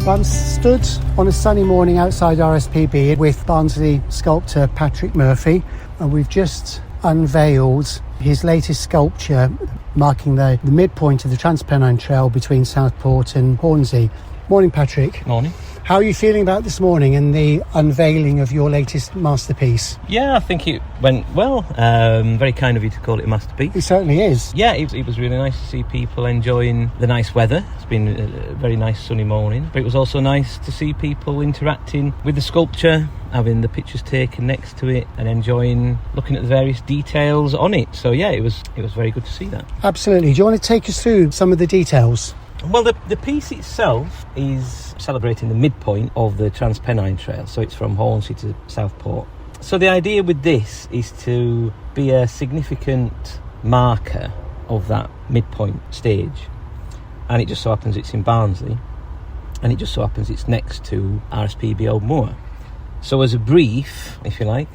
I'm stood on a sunny morning outside RSPB with Barnsley sculptor Patrick Murphy, and we've just unveiled his latest sculpture marking the midpoint of the Transpennine Trail between Southport and Hornsey. Morning, Patrick. Morning. How are you feeling about this morning and the unveiling of your latest masterpiece? Yeah, I think it went well. Very kind of you to call it a masterpiece. It certainly is. Yeah, it was really nice to see people enjoying the nice weather. It's been a very nice sunny morning. But it was also nice to see people interacting with the sculpture, having the pictures taken next to it and enjoying looking at the various details on it. So yeah, it was very good to see that. Absolutely. Do you want to take us through some of the details? Well, the piece itself is celebrating the midpoint of the Transpennine Trail, so it's from Hornsey to Southport. So the idea with this is to be a significant marker of that midpoint stage, and it just so happens it's in Barnsley, and it just so happens it's next to RSPB Old Moor. So as a brief, if you like,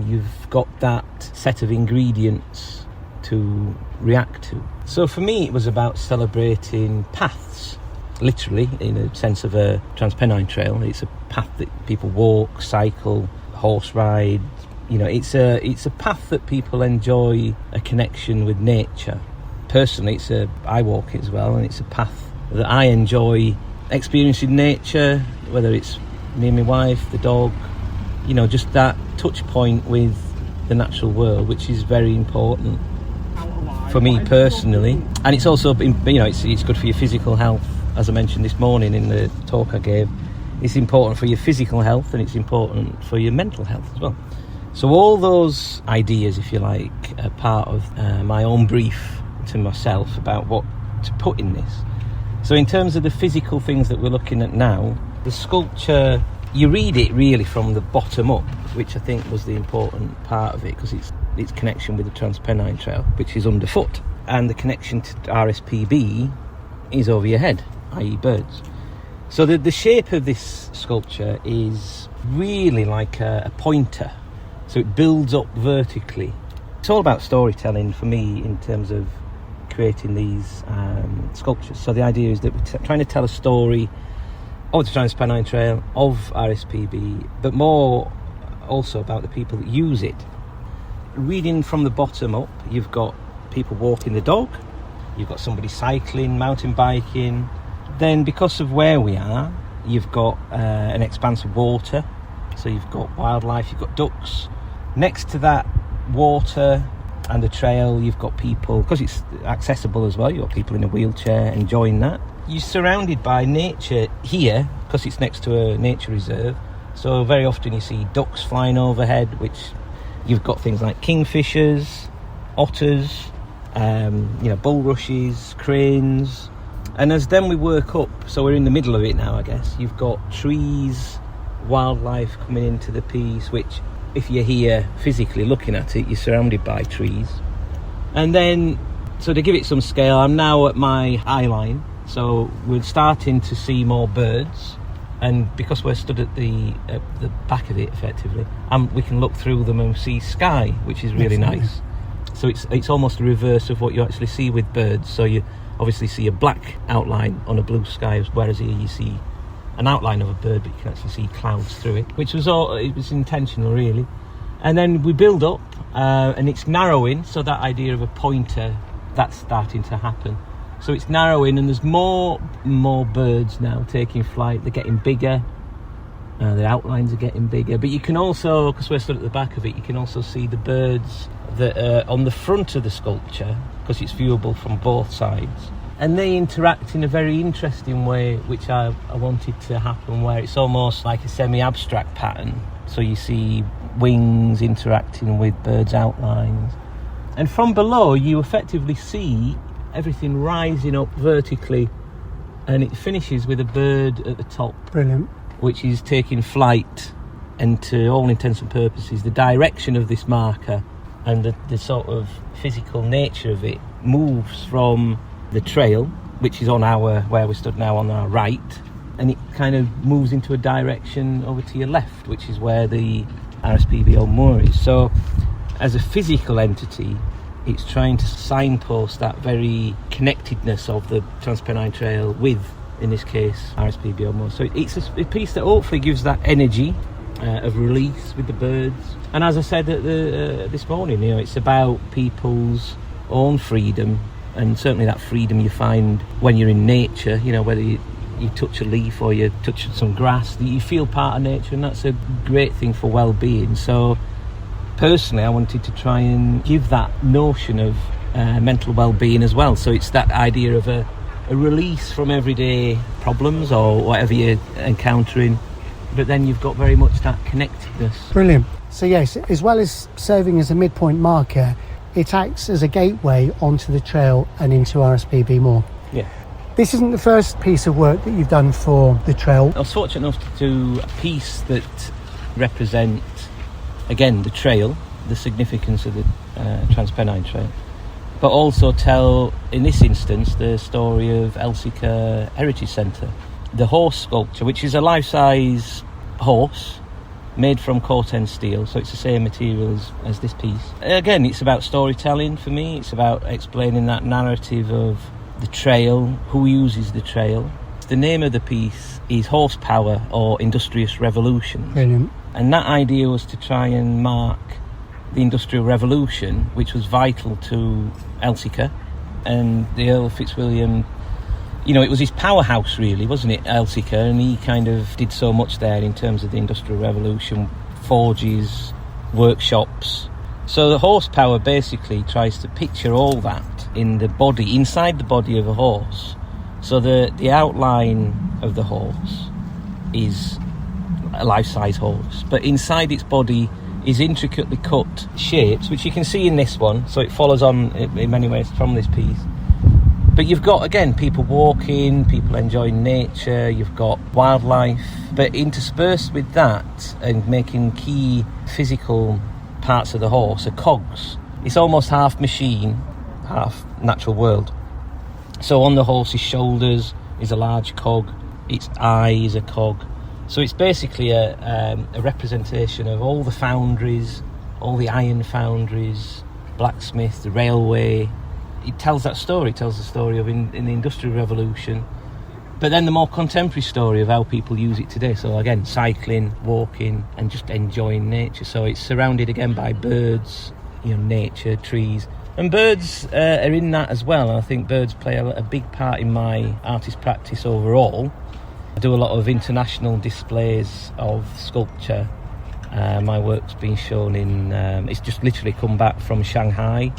you've got that set of ingredients to react to. So for me it was about celebrating paths, literally in a sense of a Transpennine Trail. It's a path that people walk, cycle, horse ride. You know, it's a path that people enjoy a connection with nature. Personally, I walk it as well, and it's a path that I enjoy experiencing nature, whether it's me and my wife, the dog, you know, just that touch point with the natural world, which is very important for me personally. And it's also, you know, it's good for your physical health. As I mentioned this morning in the talk I gave, it's important for your physical health and it's important for your mental health as well. So all those ideas, if you like, are part of my own brief to myself about what to put in this. So in terms of the physical things that we're looking at now, the sculpture, you read it really from the bottom up, which I think was the important part of it, because it's connection with the Transpennine Trail, which is underfoot, and the connection to RSPB is over your head, i.e. birds. So the shape of this sculpture is really like a pointer, so it builds up vertically. It's all about storytelling for me in terms of creating these sculptures. So the idea is that we're trying to tell a story of the Transpennine Trail, of RSPB, but more also about the people that use it. Reading from the bottom up, you've got people walking the dog, you've got somebody cycling, mountain biking. Then because of where we are, you've got an expanse of water, so you've got wildlife, you've got ducks. Next to that water and the trail, you've got people, because it's accessible as well, you've got people in a wheelchair enjoying that. You're surrounded by nature here because it's next to a nature reserve, so very often you see ducks flying overhead, which you've got things like kingfishers, otters, bulrushes, cranes. And as then we work up, so we're in the middle of it now, I guess, you've got trees, wildlife coming into the piece, which if you're here physically looking at it, you're surrounded by trees. And then, so to give it some scale, I'm now at my eye line, so we're starting to see more birds. And because we're stood at the back of it, effectively, we can look through them and see sky, which is really nice. So it's almost the reverse of what you actually see with birds. So you obviously see a black outline on a blue sky, whereas here you see an outline of a bird, but you can actually see clouds through it, which was intentional, really. And then we build up, and it's narrowing. So that idea of a pointer, that's starting to happen. So it's narrowing, and there's more birds now taking flight. They're getting bigger. The outlines are getting bigger. But you can also, because we're stood at the back of it, you can also see the birds that are on the front of the sculpture, because it's viewable from both sides. And they interact in a very interesting way, which I wanted to happen, where it's almost like a semi-abstract pattern. So you see wings interacting with birds' outlines. And from below, you effectively see everything rising up vertically, and it finishes with a bird at the top. Brilliant. Which is taking flight, and to all intents and purposes, the direction of this marker and the sort of physical nature of it moves from the trail, which is on where we stood now, on our right, and it kind of moves into a direction over to your left, which is where the RSPB Old Moor is. So as a physical entity, it's trying to signpost that very connectedness of the Transpennine Trail with in this case RSPB Old Moor. So it's a piece that hopefully gives that energy of release with the birds. And as I said this morning, it's about people's own freedom, and certainly that freedom you find when you're in nature, whether you touch a leaf or you touch some grass, you feel part of nature, and that's a great thing for well-being. So personally I wanted to try and give that notion of mental well-being as well. So it's that idea of a release from everyday problems or whatever you're encountering, but then you've got very much that connectedness. Brilliant. So yes, as well as serving as a midpoint marker, it acts as a gateway onto the trail and into RSPB Moor. Yeah. This isn't the first piece of work that you've done for the trail. I was fortunate enough to do a piece that represents, again, the trail, the significance of the Transpennine Trail, but also tell, in this instance, the story of Elsica Heritage Centre. The horse sculpture, which is a life-size horse made from corten steel, so it's the same material as this piece. Again, it's about storytelling for me. It's about explaining that narrative of the trail, who uses the trail. The name of the piece is Horsepower or Industrious Revolution. Brilliant. And that idea was to try and mark the Industrial Revolution, which was vital to Elsica and the Earl of Fitzwilliam. It was his powerhouse, really, wasn't it, Elsica? And he kind of did so much there in terms of the Industrial Revolution, forges, workshops. So the horsepower basically tries to picture all that in the body, inside the body of a horse. So the outline of the horse is a life-size horse, but inside its body is intricately cut shapes, which you can see in this one. So it follows on in many ways from this piece. But you've got, again, people walking, people enjoying nature, you've got wildlife, but interspersed with that and making key physical parts of the horse are cogs. It's almost half machine, half natural world. So on the horse's shoulders is a large cog, its eye is a cog. So it's basically a representation of all the foundries, all the iron foundries, blacksmith, the railway. It tells that story. It tells the story of in the Industrial Revolution, but then the more contemporary story of how people use it today. So again, cycling, walking, and just enjoying nature. So it's surrounded again by birds, nature, trees, and birds are in that as well. And I think birds play a big part in my artist practice overall. I do a lot of international displays of sculpture. My work's been shown in. It's just literally come back from Shanghai,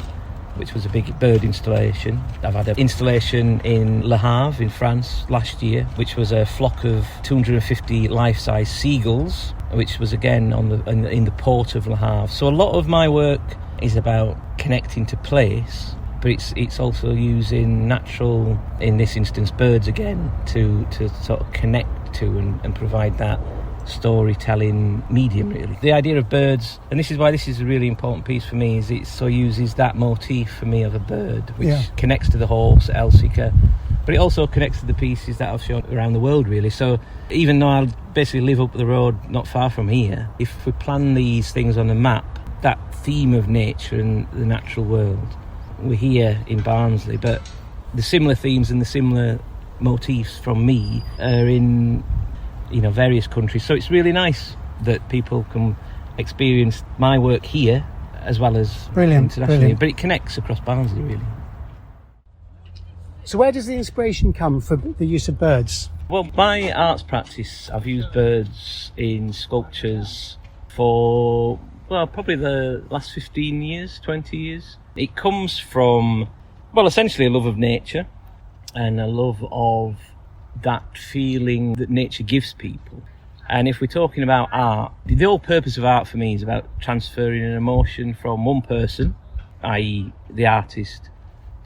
which was a big bird installation. I've had an installation in Le Havre in France last year, which was a flock of 250 life-size seagulls, which was again in the port of Le Havre. So a lot of my work is about connecting to place, but it's also using natural, in this instance birds again, to sort of connect to and provide that storytelling medium, really. The idea of birds, and this is why this is a really important piece for me, is it so uses that motif for me of a bird, which connects to the horse, Elsica, but it also connects to the pieces that I've shown around the world, really. So even though I basically live up the road not far from here, if we plan these things on a map, that theme of nature and the natural world, we're here in Barnsley, but the similar themes and the similar motifs from me are in various countries. So it's really nice that people can experience my work here as well as internationally. But it connects across Barnsley, really. So where does the inspiration come for the use of birds? Well, my arts practice, I've used birds in sculptures for, probably the last 15 years, 20 years. It comes from, essentially a love of nature and a love of that feeling that nature gives people. And if we're talking about art, the whole purpose of art for me is about transferring an emotion from one person, i.e. the artist,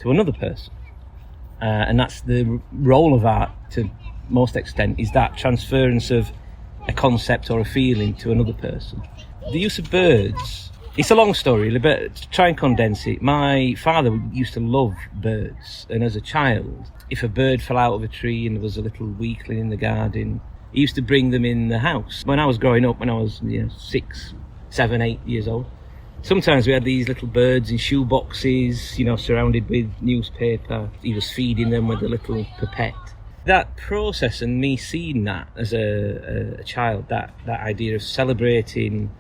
to another person. And that's the role of art to most extent, is that transference of a concept or a feeling to another person. The use of birds, it's a long story, but to try and condense it, my father used to love birds, and as a child, if a bird fell out of a tree and there was a little weakling in the garden, he used to bring them in the house. When I was growing up, when I was 6, 7, 8 years old, sometimes we had these little birds in shoe boxes, surrounded with newspaper. He was feeding them with a little pipette. That process and me seeing that as a child, that idea of celebrating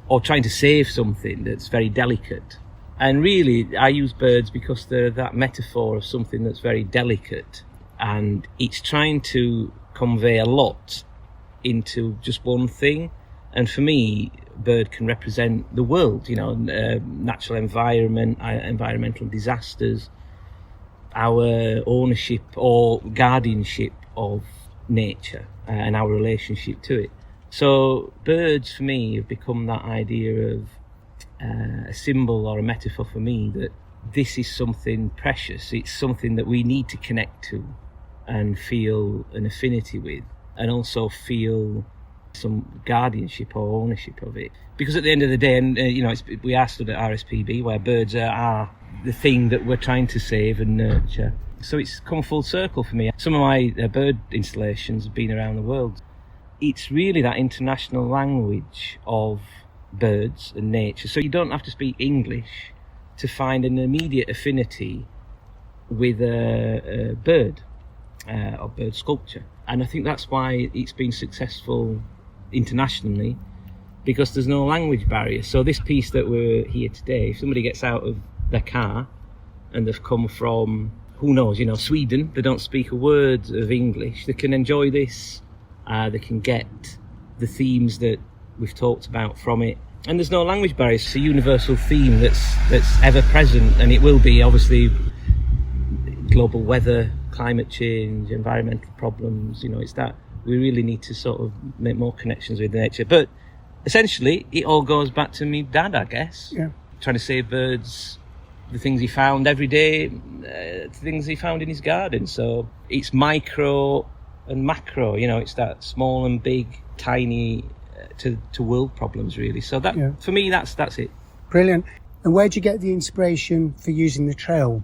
or trying to save something that's very delicate. And really, I use birds because they're that metaphor of something that's very delicate. And it's trying to convey a lot into just one thing. And for me, bird can represent the world, natural environment, environmental disasters, our ownership or guardianship of nature and our relationship to it. So birds for me have become that idea of a symbol or a metaphor for me that this is something precious. It's something that we need to connect to and feel an affinity with, and also feel some guardianship or ownership of it. Because at the end of the day, and we are stood at RSPB where birds are the thing that we're trying to save and nurture. So it's come full circle for me. Some of my bird installations have been around the world. It's really that international language of birds and nature. So you don't have to speak English to find an immediate affinity with a bird or bird sculpture. And I think that's why it's been successful internationally, because there's no language barrier. So this piece that we're here today, if somebody gets out of their car and they've come from, who knows, Sweden, they don't speak a word of English, they can enjoy this, they can get the themes that we've talked about from it. And there's no language barrier. It's a universal theme that's ever present, and it will be, obviously, global weather, climate change, environmental problems. It's that we really need to sort of make more connections with nature. But essentially, it all goes back to me dad, I guess. Yeah. Trying to save birds, the things he found every day, things he found in his garden. So it's micro and macro, it's that small and big, tiny to world problems, really. So that, for me, that's it. Brilliant. And where'd you get the inspiration for using the trail?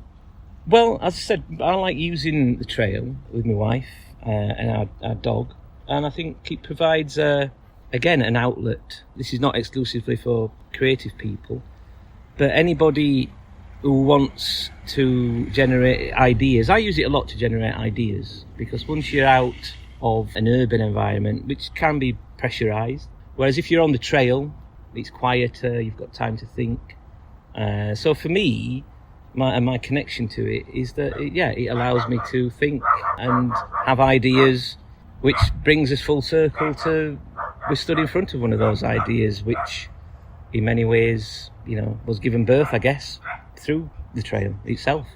Well, as I said, I like using the trail with my wife and our dog, and I think it provides, again, an outlet. This is not exclusively for creative people, but anybody who wants to generate ideas. I use it a lot to generate ideas, because once you're out of an urban environment, which can be pressurised, whereas if you're on the trail, it's quieter, you've got time to think. So for me, my connection to it is that it allows me to think and have ideas, which brings us full circle to we're stood in front of one of those ideas, which in many ways, was given birth, I guess, through the trail itself.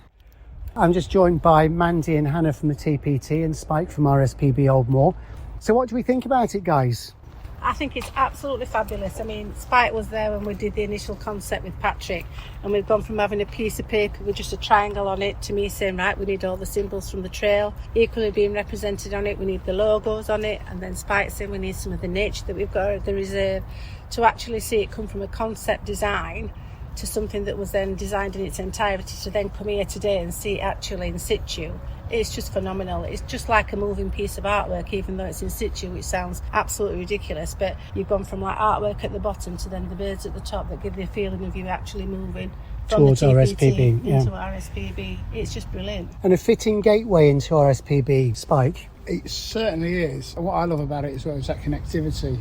I'm just joined by Mandy and Hannah from the TPT and Spike from RSPB Old Moor. So what do we think about it, guys? I think it's absolutely fabulous. I mean, Spike was there when we did the initial concept with Patrick, and we've gone from having a piece of paper with just a triangle on it to me saying, right, we need all the symbols from the trail equally being represented on it, we need the logos on it, and then Spike saying we need some of the nature that we've got at the reserve, to actually see it come from a concept design to something that was then designed in its entirety, to then come here today and see it actually in situ. It's just phenomenal. It's just like a moving piece of artwork, even though it's in situ, which sounds absolutely ridiculous. But you've gone from like artwork at the bottom to then the birds at the top that give you a feeling of you actually moving from towards the TPT RSPB into RSPB. It's just brilliant. And a fitting gateway into RSPB, Spike. It certainly is. And what I love about it as well is that connectivity.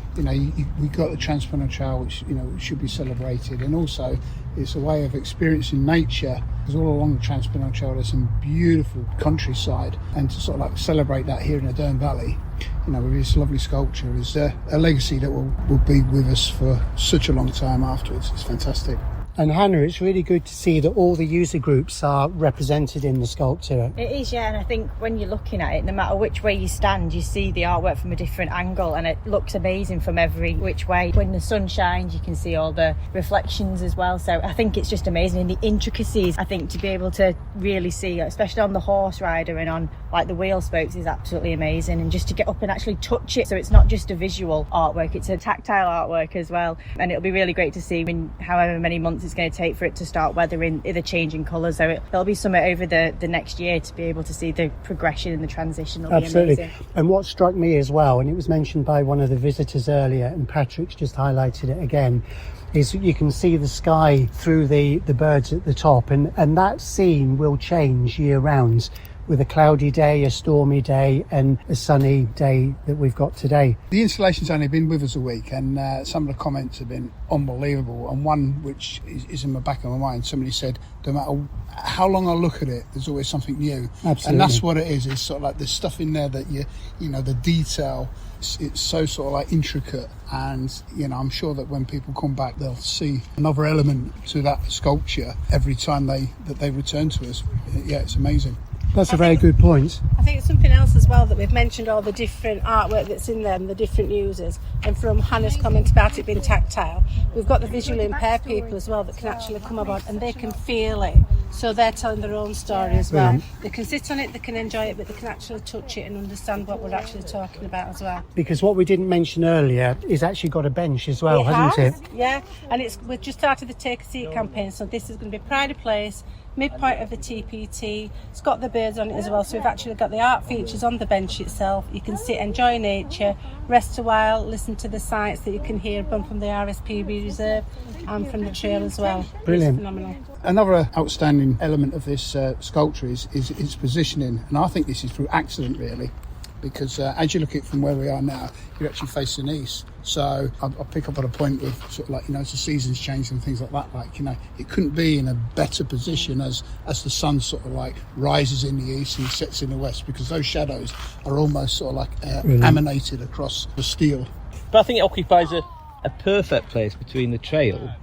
We've got the Transpennine Trail, which should be celebrated, and also it's a way of experiencing nature, because all along the Transpennine Trail there's some beautiful countryside, and to sort of like celebrate that here in the Dearne Valley, with this lovely sculpture, is a legacy that will be with us for such a long time afterwards. It's fantastic. And Hannah, it's really good to see that all the user groups are represented in the sculpture. It is, yeah, and I think when you're looking at it, no matter which way you stand, you see the artwork from a different angle, and it looks amazing from every which way. When the sun shines, you can see all the reflections as well, so I think it's just amazing. And the intricacies, I think, to be able to really see, especially on the horse rider and on like the wheel spokes, is absolutely amazing. And just to get up and actually touch it, so it's not just a visual artwork, it's a tactile artwork as well. And it'll be really great to see in however many months it's going to take for it to start weathering, the changing colours. So there'll be something over the next year to be able to see the progression and the transition. It'll Absolutely. Be amazing. And what struck me as well, and it was mentioned by one of the visitors earlier, and Patrick's just highlighted it again, is you can see the sky through the birds at the top, and that scene will change year round. with a cloudy day, a stormy day and a sunny day that we've got today. The installation's only been with us a week, and some of the comments have been unbelievable, and one which is in the back of my mind, somebody said, no matter how long I look at it, there's always something new. Absolutely. And that's what it is. It's sort of like there's stuff in there that you know, the detail, it's so sort of like intricate, and you know, I'm sure that when people come back they'll see another element to that sculpture every time they return to us. Yeah, it's amazing. That's a very good point. I think it's something else as well that we've mentioned, all the different artwork that's in there and the different users, and from Hannah's comment about it being tactile, we've got the visually impaired people as well that can actually come about and they can feel it, so they're telling their own story as well. Brilliant. They can sit on it, they can enjoy it, but they can actually touch it and understand what we're actually talking about as well. Because what we didn't mention earlier is actually got a bench as well, hasn't it? Yeah, and we've just started the Take a Seat campaign, so this is going to be Pride of Place, midpoint of the TPT. It's got the birds on it as well, so we've actually got the art features on the bench itself. You can sit, enjoy nature, rest a while, listen to the sights that you can hear both from the RSPB reserve and from the trail as well. Brilliant. It's phenomenal. Another outstanding element of this sculpture is its positioning, and I think this is through accident really, because as you look at it from where we are now, you're actually facing east. So I'll pick up on a point with sort of like, you know, as the seasons change and things like that, like, you know, it couldn't be in a better position as the sun sort of like rises in the east and sets in the west, because those shadows are almost sort of like emanated across the steel. But I think it occupies a perfect place between the trail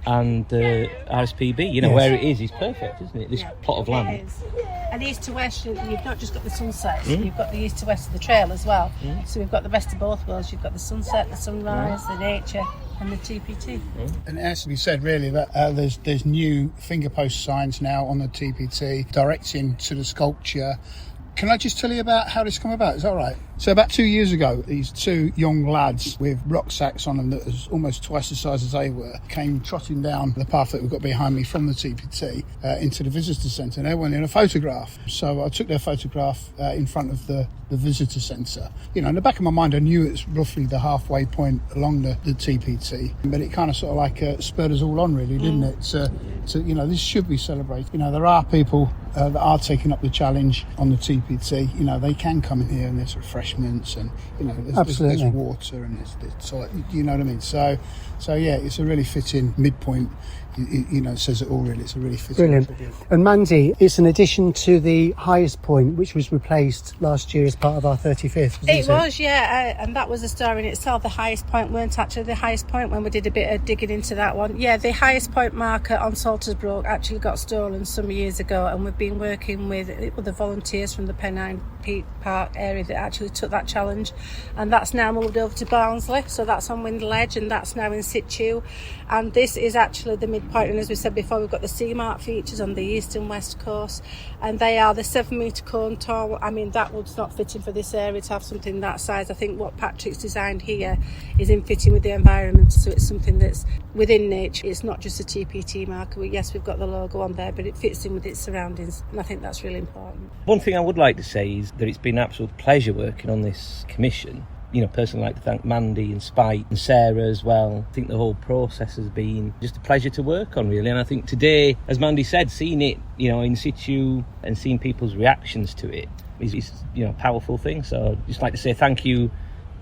and the RSPB. You know, where it is perfect, isn't it? This plot of land. It is. And east to west, you've not just got the sunset, you've got the east to west of the trail as well. So we've got the best of both worlds. You've got the sunset, the sunrise, the nature, and the TPT. And it has to be said really that there's new finger post signs now on the TPT directing to the sculpture. Can I just tell you about how this came about? Is that all right? So about 2 years ago, these two young lads with rucksacks on them that was almost twice the size as they were came trotting down the path that we've got behind me from the TPT into the visitor centre. They wanted a photograph. So I took their photograph in front of the visitor centre. You know, in the back of my mind, I knew it's roughly the halfway point along the TPT, but it kind of sort of like spurred us all on really, didn't it? To you know, this should be celebrated. You know, there are people that are taking up the challenge on the TPT. You know, they can come in here and there's refreshments and, you know, there's water and there's toilet, you know what I mean? So yeah, it's a really fitting midpoint. You know, it says it all really. It's a really fitting. Brilliant. And Mandy, it's an addition to the highest point, which was replaced last year as part of our 35th. It was, yeah, and that was a story in itself. The highest point weren't actually the highest point when we did a bit of digging into that one. Yeah, the highest point marker on Saltersbrook actually got stolen some years ago, and we've been working with the volunteers from the Pennine Peak Park area that actually took that challenge, and that's now moved over to Barnsley, so that's on Wind Ledge, and that's now in situ. And this is actually the midpoint, and as we said before, we've got the sea mark features on the east and west coast, and they are the 7 metre cone tall. I mean, that would not fit in for this area to have something that size. I think what Patrick's designed here is in fitting with the environment, so it's something that's within nature. It's not just a TPT marker. Yes, we've got the logo on there, but it fits in with its surroundings, and I think that's really important. One thing I would like to say is that it's been an absolute pleasure working on this commission. You know, personally, I'd like to thank Mandy and Spike and Sarah as well. I think the whole process has been just a pleasure to work on, really. And I think today, as Mandy said, seeing it, you know, in situ and seeing people's reactions to it is you know, a powerful thing. So I'd just like to say thank you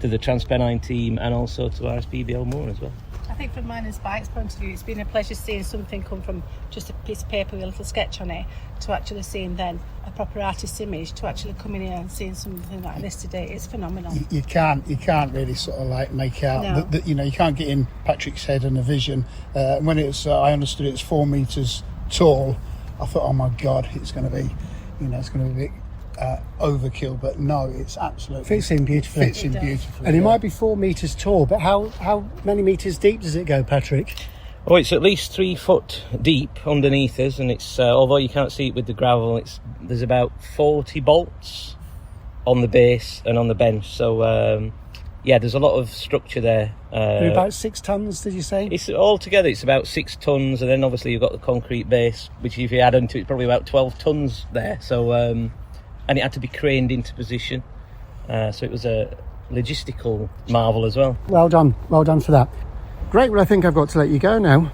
to the Transpennine team and also to RSPB Old Moor as well. I think from mine and Spike's point of view, it's been a pleasure seeing something come from just a piece of paper with a little sketch on it to actually seeing then a proper artist's image, to actually coming here and seeing something like this today. It's phenomenal. You can't really sort of like make out that you know, you can't get in Patrick's head and the vision. When it's I understood it's 4 metres tall, I thought, oh my God, it's going to be, you know, it's going to be a bit overkill, but no, it's absolutely fits in beautifully. And it might be 4 metres tall, but how many metres deep does it go, Patrick? Oh, it's at least 3 foot deep underneath us, and it's although you can't see it with the gravel, there's about 40 bolts on the base and on the bench. So yeah, there's a lot of structure there. About 6 tons, did you say? It's altogether it's about 6 tons, and then obviously you've got the concrete base, which if you add onto it, it's probably about 12 tons there. So and it had to be craned into position, so it was a logistical marvel as well. Well done for that. Great, well I think I've got to let you go now.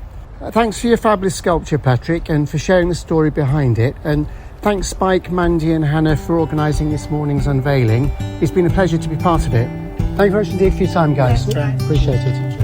Thanks for your fabulous sculpture, Patrick, and for sharing the story behind it, and Thanks Spike, Mandy and Hannah for organising this morning's unveiling. It's been a pleasure to be part of it. Thank you very much indeed for your time, guys. Appreciate it.